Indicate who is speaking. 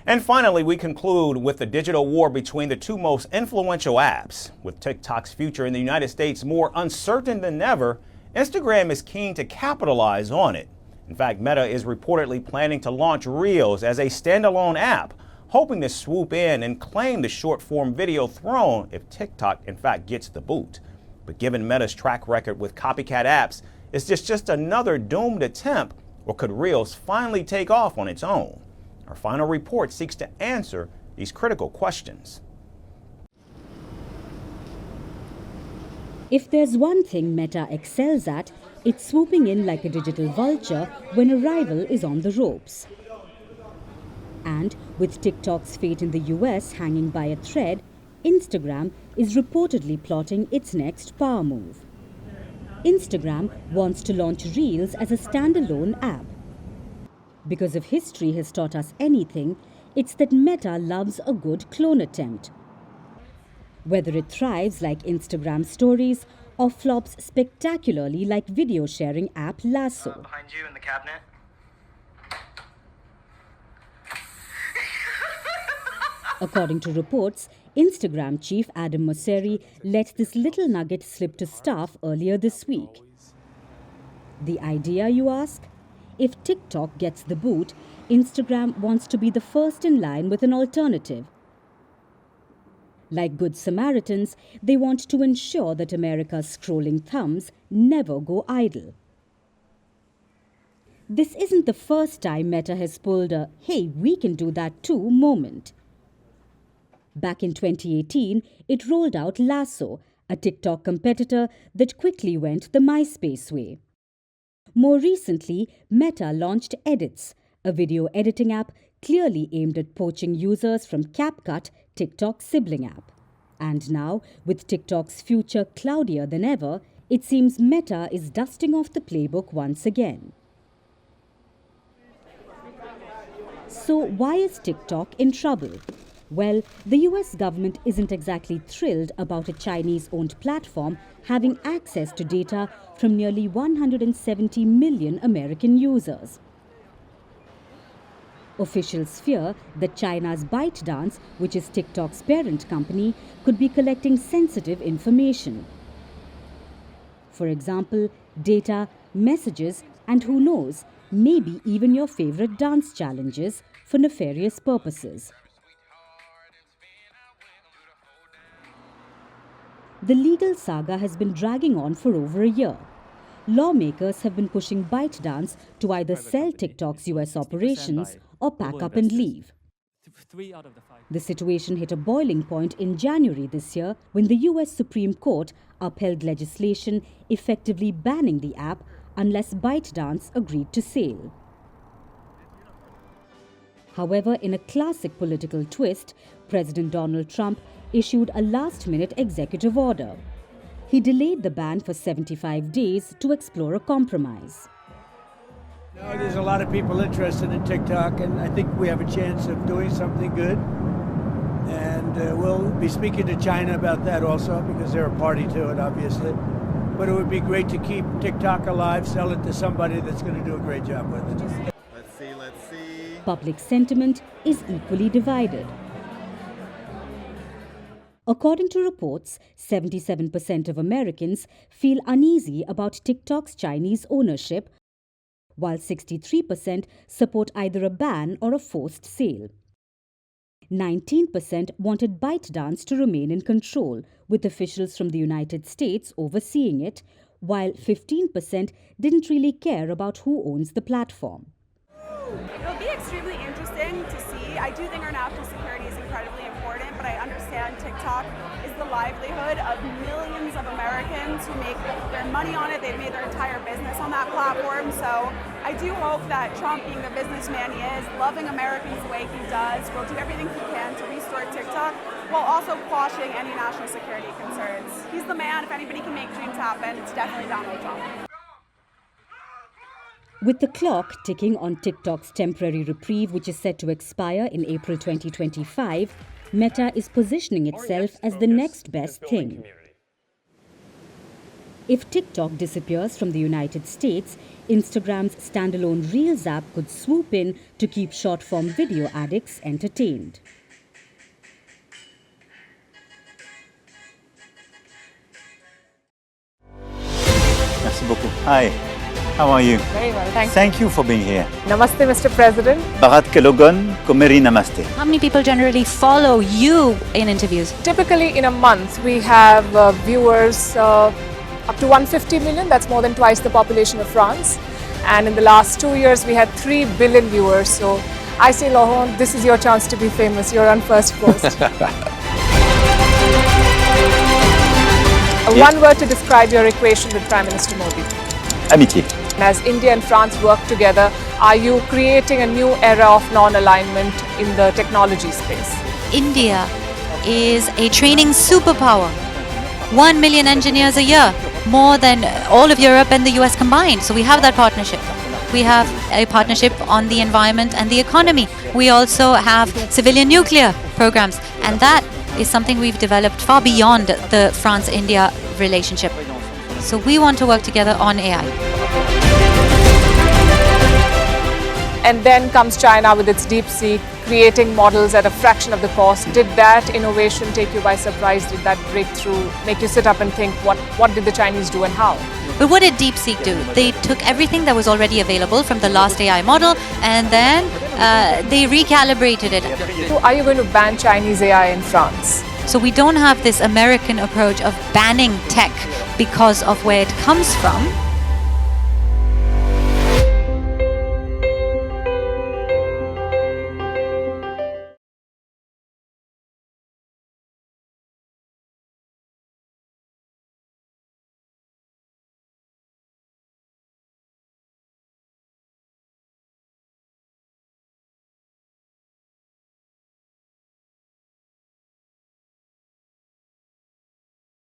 Speaker 1: And finally, we conclude with the digital war between the two most influential apps. With TikTok's future in the United States more uncertain than ever, Instagram is keen to capitalize on it. In fact, Meta is reportedly planning to launch Reels as a standalone app, hoping to swoop in and claim the short-form video throne if TikTok in fact gets the boot. But given Meta's track record with copycat apps, is this just another doomed attempt, or could Reels finally take off on its own? Our final report seeks to answer these critical questions.
Speaker 2: If there's one thing Meta excels at, it's swooping in like a digital vulture when a rival is on the ropes. And with TikTok's fate in the US hanging by a thread, Instagram is reportedly plotting its next power move. Instagram wants to launch Reels as a standalone app. Because if history has taught us anything, it's that Meta loves a good clone attempt. Whether it thrives like Instagram stories or flops spectacularly like video sharing app Lasso.
Speaker 3: Behind you in the cabinet.
Speaker 2: According to reports, Instagram chief Adam Mosseri let this little nugget slip to staff earlier this week. The idea, you ask? If TikTok gets the boot, Instagram wants to be the first in line with an alternative. Like good Samaritans, they want to ensure that America's scrolling thumbs never go idle. This isn't the first time Meta has pulled a "hey, we can do that too" moment. Back in 2018, it rolled out Lasso, a TikTok competitor that quickly went the MySpace way. More recently, Meta launched Edits, a video editing app clearly aimed at poaching users from CapCut, TikTok's sibling app. And now, with TikTok's future cloudier than ever, it seems Meta is dusting off the playbook once again. So why is TikTok in trouble? Well, the US government isn't exactly thrilled about a Chinese-owned platform having access to data from nearly 170 million American users. Officials fear that China's ByteDance, which is TikTok's parent company, could be collecting sensitive information. For example, data, messages, and who knows, maybe even your favorite dance challenges for nefarious purposes. The legal saga has been dragging on for over a year. Lawmakers have been pushing ByteDance to either sell TikTok's US operations or pack up and leave. The situation hit a boiling point in January this year when the US Supreme Court upheld legislation effectively banning the app unless ByteDance agreed to sale. However, in a classic political twist, President Donald Trump issued a last-minute executive order. He delayed the ban for 75 days to explore a compromise.
Speaker 4: There's a lot of people interested in TikTok, and I think we have a chance of doing something good. And we'll be speaking to China about that also, because they're a party to it, obviously. But it would be great to keep TikTok alive, sell it to somebody that's going to do a great job with it.
Speaker 5: Let's see.
Speaker 2: Public sentiment is equally divided. According to reports, 77% of Americans feel uneasy about TikTok's Chinese ownership, while 63% support either a ban or a forced sale. 19% wanted ByteDance to remain in control, with officials from the United States overseeing it, while 15% didn't really care about who owns the platform.
Speaker 6: It'll be extremely interesting to see. I do think our national security is incredibly important, but I understand TikTok is the livelihood of millions of Americans who make their money on it. They've made their entire business on that platform. So I do hope that Trump, being the businessman he is, loving Americans the way he does, will do everything he can to restore TikTok while also quashing any national security concerns. He's the man. If anybody can make dreams happen, it's definitely Donald Trump.
Speaker 2: With the clock ticking on TikTok's temporary reprieve, which is set to expire in April 2025, Meta is positioning itself as the next best thing. If TikTok disappears from the United States, Instagram's standalone Reels app could swoop in to keep short-form video addicts entertained.
Speaker 3: Merci beaucoup. Hi, how are you?
Speaker 5: Very well, thank you.
Speaker 3: Thank you for being here.
Speaker 5: Namaste, Mr. President.
Speaker 3: Bharat Kelogan, Komeri Namaste.
Speaker 7: How many people generally follow you in interviews?
Speaker 5: Typically in a month we have viewers up to 150 million, that's more than twice the population of France. And in the last 2 years we had 3 billion viewers. So I say, Laurent, this is your chance to be famous. You're on Firstpost. One word to describe your equation with Prime Minister Modi.
Speaker 3: Amitié.
Speaker 5: As India and France work together, are you creating a new era of non-alignment in the technology space?
Speaker 7: India is a training superpower. 1 million engineers a year, more than all of Europe and the US combined. So we have that partnership. We have a partnership on the environment and the economy. We also have civilian nuclear programs, and that is something we've developed far beyond the France-India relationship. So we want to work together on AI.
Speaker 5: And then comes China with its DeepSeek, creating models at a fraction of the cost. Did that innovation take you by surprise? Did that breakthrough make you sit up and think, what did the Chinese do and how?
Speaker 7: But what did DeepSeek do? They took everything that was already available from the last AI model, and then they recalibrated it.
Speaker 5: So are you going to ban Chinese AI in France?
Speaker 7: So we don't have this American approach of banning tech because of where it comes from.